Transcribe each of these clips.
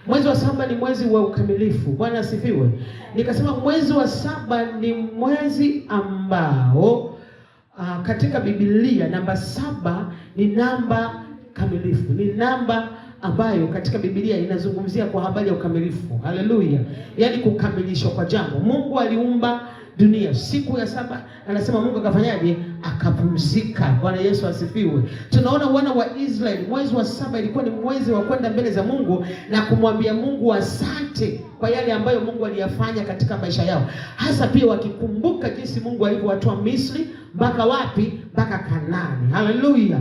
Mwezi wa 7 ni mwezi wa ukamilifu. Bwana asifiwe. Nikasema mwezi wa 7 ni mwezi ambao katika Biblia namba 7 ni namba kamilifu. Ni namba ambayo katika Biblia inazungumzia kwa habari ya ukamilifu. Haleluya. Yaani kukamilishwa kwa jambo. Mungu aliumba dunia siku ya 7, anasema Mungu akafanyaje? Akapumzika. Bwana Yesu asifiwe. Tunaona wana wa Israeli, mwezi wa 7 ilikuwa ni mwezi wa kwenda mbele za Mungu na kumwambia Mungu asante kwa yale ambayo Mungu aliyafanya katika maisha yao. Hasa pia wakikumbuka jinsi Mungu alivyowatoa Misri mpaka wapi? Mpaka Kanaani. Haleluya.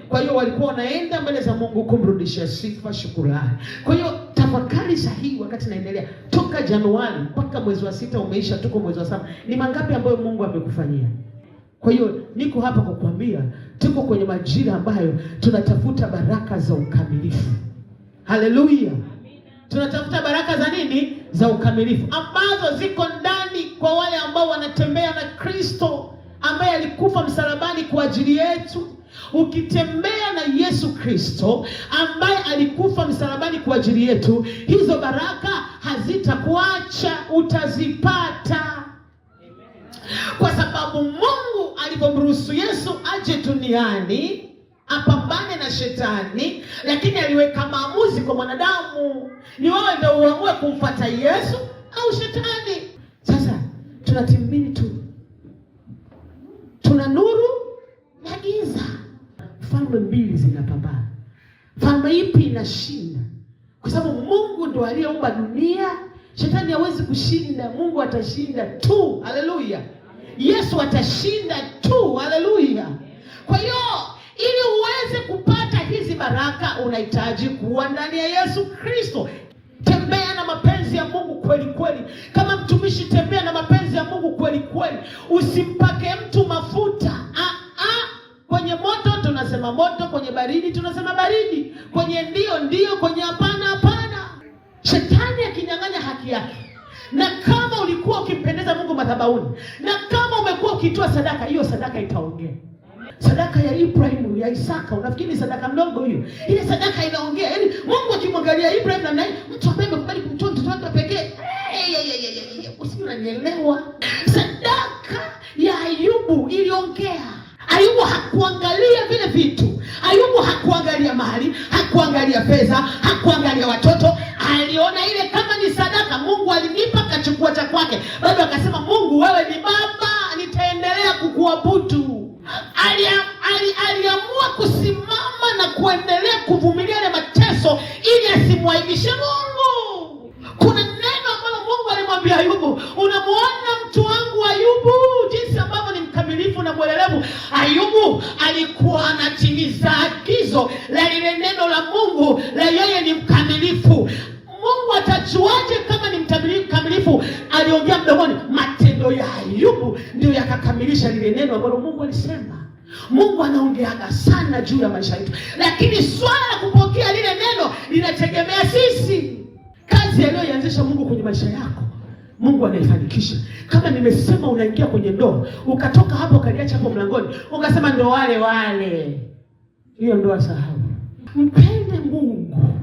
Kwa hiyo walikuwa wanaenda mbele za Mungu kumrudishia sifa, shukrani. Kwa hiyo tafakari sahihi wakati naendelea. Toka Januari mpaka mwezi wa 6 umeisha, tuko mwezi wa 7. Ni mangapi ambayo Mungu amekufanyia? Kwa hiyo niko hapa kukuambia tuko kwenye majira ambayo tunatafuta baraka za ukamilifu. Haleluya. Tunatafuta baraka za nini? Za ukamilifu, ambazo ziko ndani kwa wale ambao wanatembea na Kristo ambaye alikufa msalabani kwa ajili yetu. Ukitembea na Yesu Kristo ambaye alikufa msalabani kwa ajili yetu, hizo baraka hazitakuacha, utazipata. Kwa sababu Mungu alipomruhusu Yesu aje duniani apambane na shetani, lakini aliweka maamuzi kwa mwanadamu. Ni wewe ndio uamue kumfuata Yesu au shetani. Sasa tuna timu mbili tu. Tuna nuru na giza. Falme mbili zinapambana. Falme ipi inashinda? Kwa sababu Mungu ndo aliyeumba dunia. Shetani hawezi kushinda, Mungu atashinda tu. Haleluya. Yesu atashinda tu. Haleluya. Kwa hiyo ili uweze kupata hizi baraka unahitaji kuwa ndani ya Yesu Kristo. Tembea na mapenzi ya Mungu kweli kweli. Kama mtumishi, tembea na mapenzi ya Mungu kweli kweli. Usimpake mtu mafuta. Kwenye moto tunasema moto, kwenye baridi tunasema baridi, kwenye ndio, kwenye hapana. Shetani akinyang'anya haki yake, na kama ulikuwa ukimpendeza Mungu madhabahuni, na kama umekuwa ukitoa sadaka, hiyo sadaka itaongea. Sadaka ya Ibrahimu, ya Isaka, unafikiri sadaka ndogo hiyo? Ile sadaka inaongea. Yaani Mungu akimwangalia Ibrahimu na naye mtu ambaye amekubali kumtoa mtoto wake pekee. Usijui unanielewa. Sadaka ya Ayubu iliongea. Ayubu hakuangalia vile vitu. Ayubu hakuangalia mali, hakuangalia fedha, hakuangalia watoto. Aliona ile kama ni sadaka. Mungu alinipa, kachukua cha kwake. Bado akasema, Mungu wewe ni baba, nitaendelea kukuabudu. Aliamua kusimama na kuendelea kuvumilia ile mateso ili asimwaibishe Mungu. Kuna neno ambalo Mungu alimwambia Ayubu. Unamuona mtu wangu Ayubu jinsi ambavyo ni mkamilifu na mwelelevu. Ayubu alikuwa anatimiza agizo la lile neno la Mungu la yeye ni mkamilifu. Mungu atajuaje kama ni mkamilifu? Aliongea mdomoni. Matendo ya Ayubu ndio yakakamilisha lile neno ambalo Mungu alisema. Mungu anaongeaga sana juu ya maisha yetu, lakini swala la kupokea lile neno linategemea sisi. Kazi aliyoianzisha Mungu kwenye maisha yako, Mungu anaifanikisha. Kama nimesema, unaingia kwenye ndoa, ukatoka hapo ukaliacha hapo mlangoni, ukasema ndo wale. Hiyo ndoa sahau. Mpende Mungu,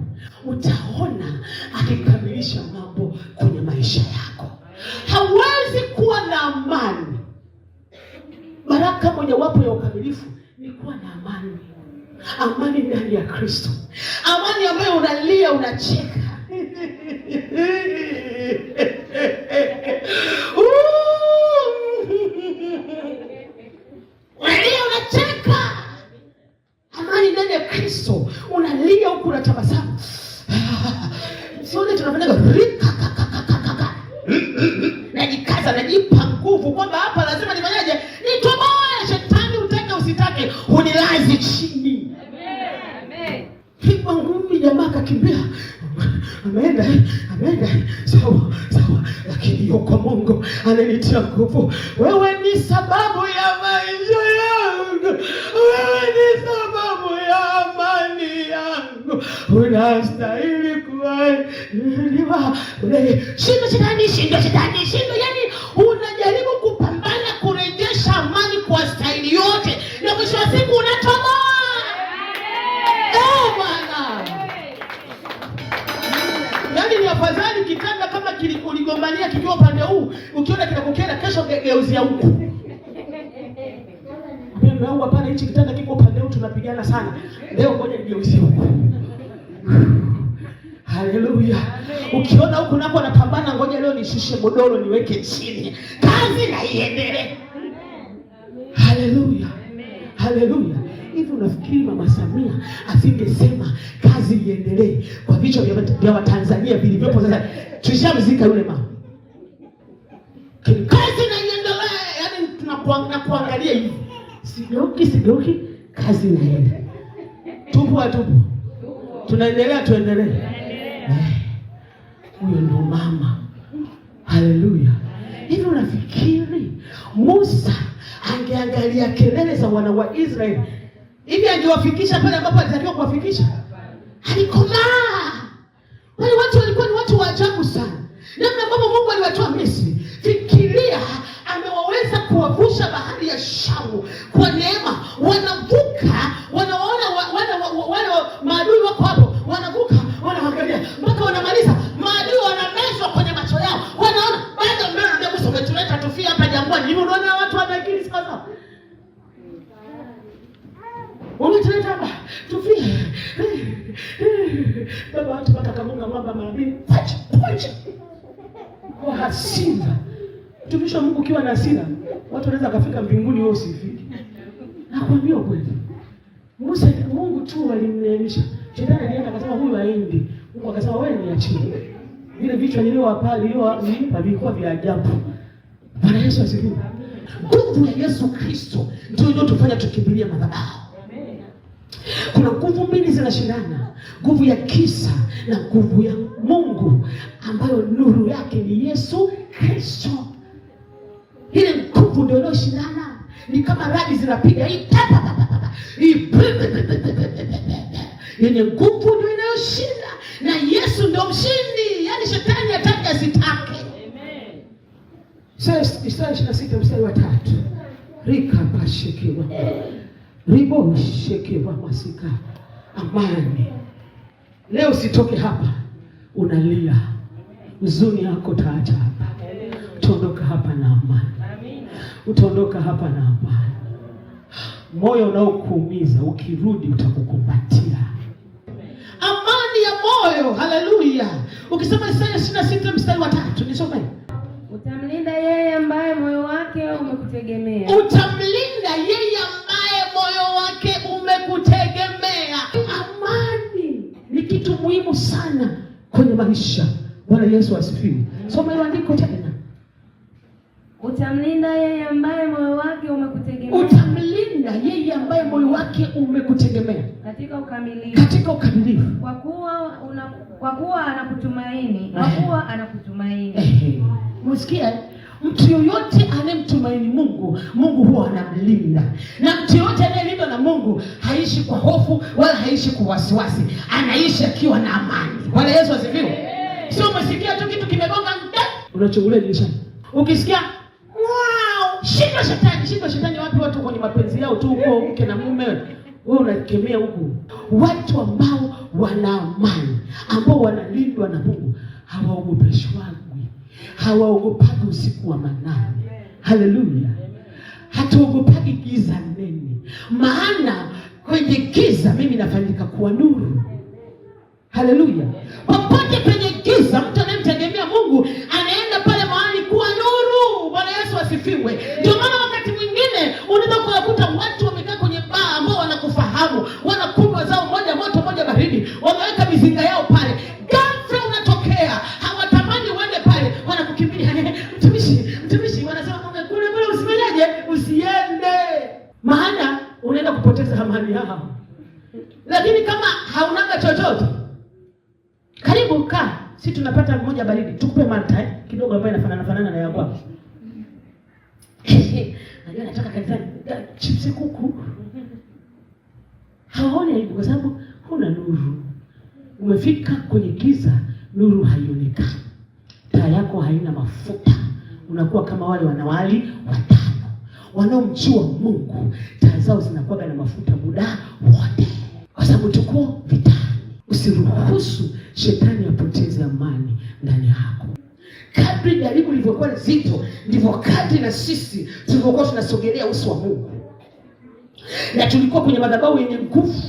utaona akikamilisha mambo kwenye maisha yako. Hawezi kuwa na amani. Baraka mojawapo ya ukamilifu ni kuwa na amani. Amani ndani ya Kristo. Amani ambayo unalia, unacheka. Unalia, unacheka. Amani ndani ya Kristo. Unalia huku unatabasamu. Sione tunafanya najikaza, najipa nguvu kwamba hapa lazima nifanyaje? Nitoboe. Shetani utake usitake, unilazi chini. Amen. Hivyo ngumi, jamaa kakimbia. Ameenda. Sawa. Lakini yuko Mungu ananitia nguvu. Wewe ni sababu ya maisha yangu. Wewe ni sababu ya amani yangu. Unastahili kuabudiwa. Shinda shetani. Yaani unajaribu kupambana kurejesha amani kwa staili yote, na mwisho wa siku unatoboa. Bwana. afadhali kitanda kama uligombania kikiwa upande huu, ukiona kinakukera kesho geuzia huku. Mimi wangu hapana, hichi kitanda kiko upande huu tunapigana sana. Leo ngoja nigeuzie huku. Haleluya. Ukiona huku nako anapambana, ngoja leo nishushe godoro niweke chini. Kazi na iendelee. Haleluya. Haleluya. Hivi unafikiri Mama Samia asingesema kazi iendelee kwa vichwa vya Watanzania vilivyopo sasa? Tushamzika yule mama. Kazi na iendelee, yani tunakuangalia hivi. Sigeuki, kazi inaenda. Tupo. Tunaendelea, tuendelee. Huyo ndo mama. Haleluya. Hivi unafikiri Musa angeangalia kelele za wana wa Israeli hivi angewafikisha pale ambapo alitakiwa kuwafikisha? Alikomaa. Wale watu walikuwa ni watu wa ajabu sana. Namna ambavyo Mungu aliwatoa Misri. Fikiria, amewaweza kuwavusha bahari ya Shamu kwa neema. Wanavuka, wanaona wale maadui wako hapo, wanavuka, wanaangalia mpaka wanamaliza. Maadui wanamezwa kwenye macho yao. Wanaona bado mbele ndio Musa umetuleta tufia hapa jangwani. Hivi unaona watu wanakiri sasa. Umetuleta hapa tufia. Baba watu mpaka kamunga mwamba maadui. Pacha. Kwa hasira. Mtumishi wa Mungu ukiwa na hasira, watu wanaweza kufika mbinguni wewe usifike. Nakwambia kweli. Mungu tu alimneemesha. Shetani alienda akasema huyu haendi. Mungu akasema wewe niachie. Vile vichwa nilipa vilikuwa vya ajabu. Bwana Yesu asifiwe. Nguvu ya Yesu Kristo ndio inayotufanya tukimbilia madhabahu. Kuna nguvu mbili zinashindana, nguvu ya kisa na nguvu ya Mungu ambayo nuru yake ni Yesu Kristo. Ile nguvu ndio inayoshindana, ni kama radi zinapiga hii yenye nguvu ndio inayoshinda, na Yesu ndio mshindi. Yaani shetani hataki asitake. Amen. Sasa Isaya 26 mstari wa 3. Rika pashikiwa. Ribo shekiwa masika. Amani. Leo sitoke hapa unalia. Huzuni yako taacha hapa. Utaondoka hapa na amani. Utaondoka hapa na amani. Moyo unaokuumiza ukirudi utakukumbatia. Amani ya moyo. Haleluya. Ukisoma Isaya 26 mstari wa 3, nisome. Utamlinda yeye ambaye moyo wake umekutegemea. Utamlinda yeye ambaye moyo wake umekutegemea. Amani ni kitu muhimu sana kwenye maisha. Bwana Yesu asifiwe. Soma hilo andiko tena. Utamlinda yeye ambaye moyo wake umekutegemea. Utamlinda yeye ambaye moyo wake umekutegemea. Katika ukamilifu. Katika ukamilifu. Kwa kuwa anakutumaini. Kwa kuwa anakutumaini. Msikia, mtu yoyote anemtumaini Mungu, Mungu huwa anamlinda. Na mtu yoyote anayelindwa na Mungu haishi kwa hofu wala haishi kwa wasiwasi. Anaishi akiwa na amani. Bwana Yesu asifiwe. Sio umesikia tu kitu kimegonga unachungulia dirishani. Ukisikia wow, shika shetani wapi? Watu kwenye mapenzi yao tu huko, mke na mume, wewe unakemea huku. Watu ambao wana amani, ambao wanalindwa na Mungu, hawaogopeshwagi. Hawaogopagi usiku wa manane. Haleluya. Hatuogopagi giza nene. Maana kwenye giza mimi nafanyika kuwa nuru. Haleluya. Popote penye giza mtu anayemtegemea Mungu anaenda pale mahali kuwa nuru. Bwana Yesu asifiwe. Ndio maana wakati mwingine unaweza kukuta watu wamekaa kwenye baa ambao wanakufahamu, wanakunywa zao moja moto moja baridi, wameweka mizinga yao pale. Ghafla unatokea, hawatamani uende pale, wanakukimbilia. Mtumishi wanasema kule usifanyaje? Usiende. Maana unaenda kupoteza amani yao. Lakini kama haunaga chochote, karibu kaa. Sisi tunapata mmoja baridi, tukupe Malta kidogo ambayo inafanana na ya kwako. Najua nataka kanisani chips kuku. Haoni aibu kwa sababu huna nuru. Umefika kwenye giza, nuru haionekani. Taa yako haina mafuta. Unakuwa kama wale wanawali watano wanaomjua Mungu. Taa zao zinakuwa na mafuta muda wote. Kwa sababu tuko vitani. Usiruhusu shetani apoteze amani ndani yako. Kadri jaribu lilivyokuwa zito, ndivyo kadri na sisi tulivyokuwa tunasogelea uso wa Mungu. Na tulikuwa kwenye madhabahu yenye nguvu,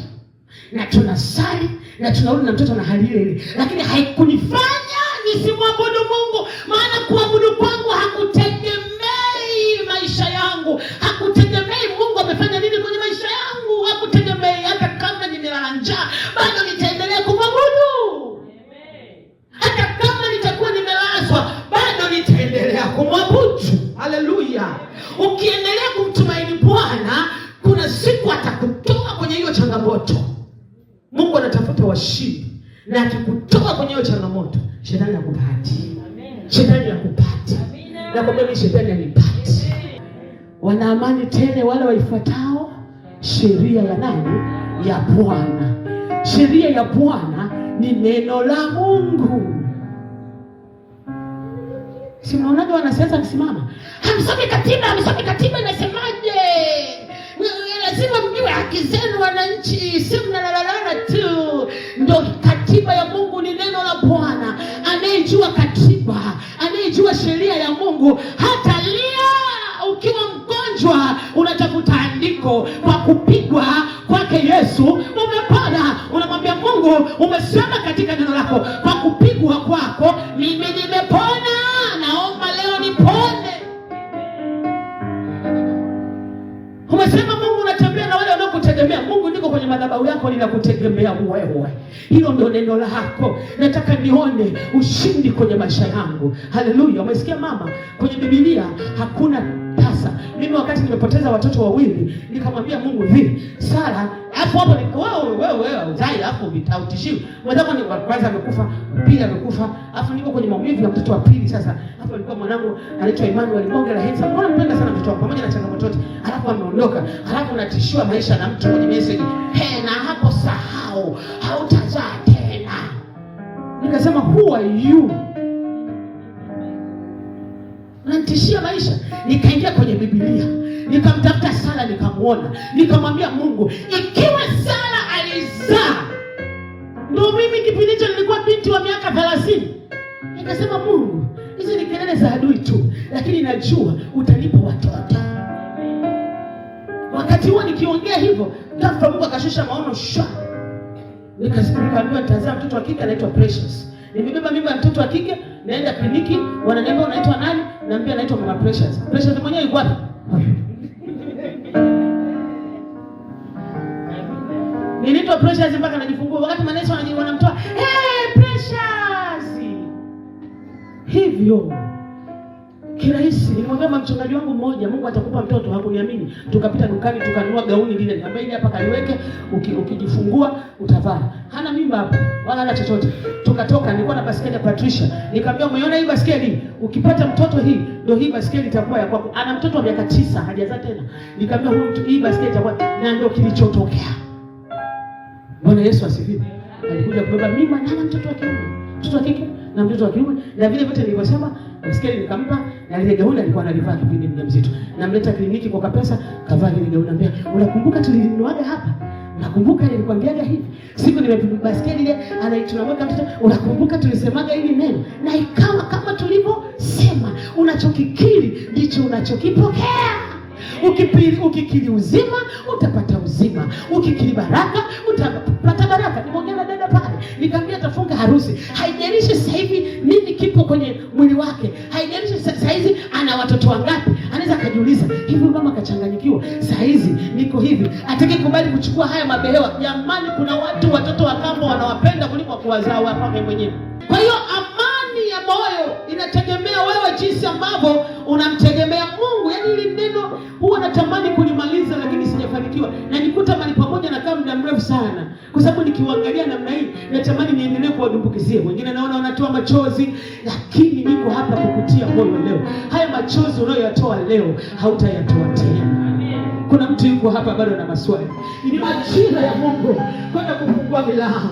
na tunasali na tunarudi na mtoto na hali ile, lakini haikunifanya nisimwabudu Mungu. Maana kuabudu kwangu hakutegemei maisha yangu, hakutegemei Mungu amefanya nini kwenye maisha yangu, hakutegemei. Hata kama nimelala njaa, bado nitaendelea kumwabudu. Hata kama nitakuwa nimelazwa, bado nitaendelea kumwabudu. Haleluya! Ukiendelea kumtumaini Bwana, kuna siku atakutoa kwenye hiyo changamoto. Mungu anatafuta washindi, na akikutoa kwenye hiyo changamoto, shetani hakupati. Shetani hakupati. Na kwa kweli shetani hanipati. Wana amani tele wale waifuatao sheria ya nani? Ya Bwana. Sheria ya Bwana ni neno la Mungu. Si mnaonaje wanasiasa kusimama? Hamsomi katiba inasemaje? Lazima mjue haki zenu wananchi, si mnalalala tu. Ndio katiba ya Mungu ni neno la Bwana. Anayejua katiba, anayejua sheria ya Mungu, hata lia ukiwa mgonjwa unatafuta andiko, kwa kupigwa kwake Yesu umepona. Unamwambia Mungu, umesema katika neno lako, kwa kupigwa kwako mimi nimepona. Naomba leo nipone. Umesema Mungu unatembea na wale wanaokutegemea. Mungu, niko kwenye madhabahu yako, ninakutegemea wewe. Hilo ndio neno lako. Nataka nione ushindi kwenye maisha yangu. Haleluya. Umesikia mama? Kwenye Biblia hakuna tasa. Mimi wakati nimepoteza watoto wawili, nikamwambia Mungu hivi, Sara, hapo wewe uzai hapo vitautishiwi. Mwanangu ni kwanza amekufa, pili amekufa, afu niko kwenye maumivu ya mtoto wa pili sasa. Hapo alikuwa mwanangu anaitwa Emmanuel, bonge la hensa. Mbona mpenda sana mtoto wangu pamoja na changamoto zote. Alafu ameondoka. Alafu unatishiwa maisha na mtu kwenye message. Na hapo sahau, hautazaa tena. Nikasema who are you? Unanitishia maisha. Nikaingia kwenye Biblia, nikamtafuta Sara, nikamuona, nikamwambia Mungu, ikiwa Sara alizaa, ndio mimi kipindi hicho nilikuwa binti wa miaka 30. Nikasema Mungu, hizi ni kelele za adui tu, lakini najua utanipa watoto. Wakati huo nikiongea hivyo, ghafla Mungu akashusha maono sha. Nikaambiwa nitazaa mtoto wa kike anaitwa Precious. Nimebeba mimba ya mtoto wa kike, naenda kliniki, wananiambia unaitwa nani? Naambia naitwa Mama Precious. Precious mwenyewe yuko wapi? Ninaitwa Precious mpaka najifungua. Wakati manesi wanamtoa, Precious. Hivyo kirahisi. Nilimwambia mchungaji wangu mmoja, Mungu atakupa mtoto, hakuniamini. Tukapita dukani tukanunua gauni lile. Nikamwambia hili hapa kaliweke, ukijifungua utavaa. Hana mimba hapa wala hana chochote. Tukatoka, nilikuwa na baskeli ya Patricia. Nikamwambia umeona hii baskeli? Ukipata mtoto hii, ndio hii baskeli itakuwa ya kwako. Ana mtoto wa miaka 9, hajazaa tena. Nikamwambia hii baskeli itakuwa, na ndio kilichotokea. Bwana Yesu asifiwe. Alikuja kubeba mimba na ana mtoto wa kiume. Mtoto wa kike na mtoto wa kiume, na vile vyote nilivyosema, baskeli nikampa, na ile gauni alikuwa analivaa kipindi mjamzito. Namleta kliniki kwa pesa, kavaa ile gauni. Anambia, unakumbuka tulinuaga hapa? Nakumbuka nilikwambiaga hivi. Siku nimebeba baskeli ile, tunamweka mtoto, unakumbuka tulisemaga hili neno? Na ikawa kama tulivyosema. Unachokikiri ndicho unachokipokea. Ukikiri uzima, utapata uzima. Ukikiri baraka, utapata baraka. Nimeongea na dada pale, nikamwambia atafunga harusi. Haijalishi sasa hivi nini kipo kwenye mwili wake. Haijalishi sasa hizi ana watoto wangapi. Anaweza kujiuliza, hivi mama kachanganyikiwa. Sasa hizi niko hivi, atakayekubali kuchukua haya mabehewa. Jamani, kuna watoto wa kambo wanawapenda kuliko kuwazaa wao mwenyewe. Kwa hiyo amani ya moyo inategemea wewe jinsi ambavyo unamtegemea Mungu. Yaani hili neno huwa natamani kulimaliza, lakini sijafanikiwa. Na nikuta mali pamoja na kama muda mrefu sana. Kwa sababu nikiangalia namna hii, natamani niendelee kuwadumbukizia. Wengine naona wanatoa machozi, lakini niko hapa kukutia moyo leo. Haya machozi unayoyatoa leo, hautayatoa tena. Kuna mtu yuko hapa bado na maswali. Ni majira ya Mungu kwenda kufungua milango.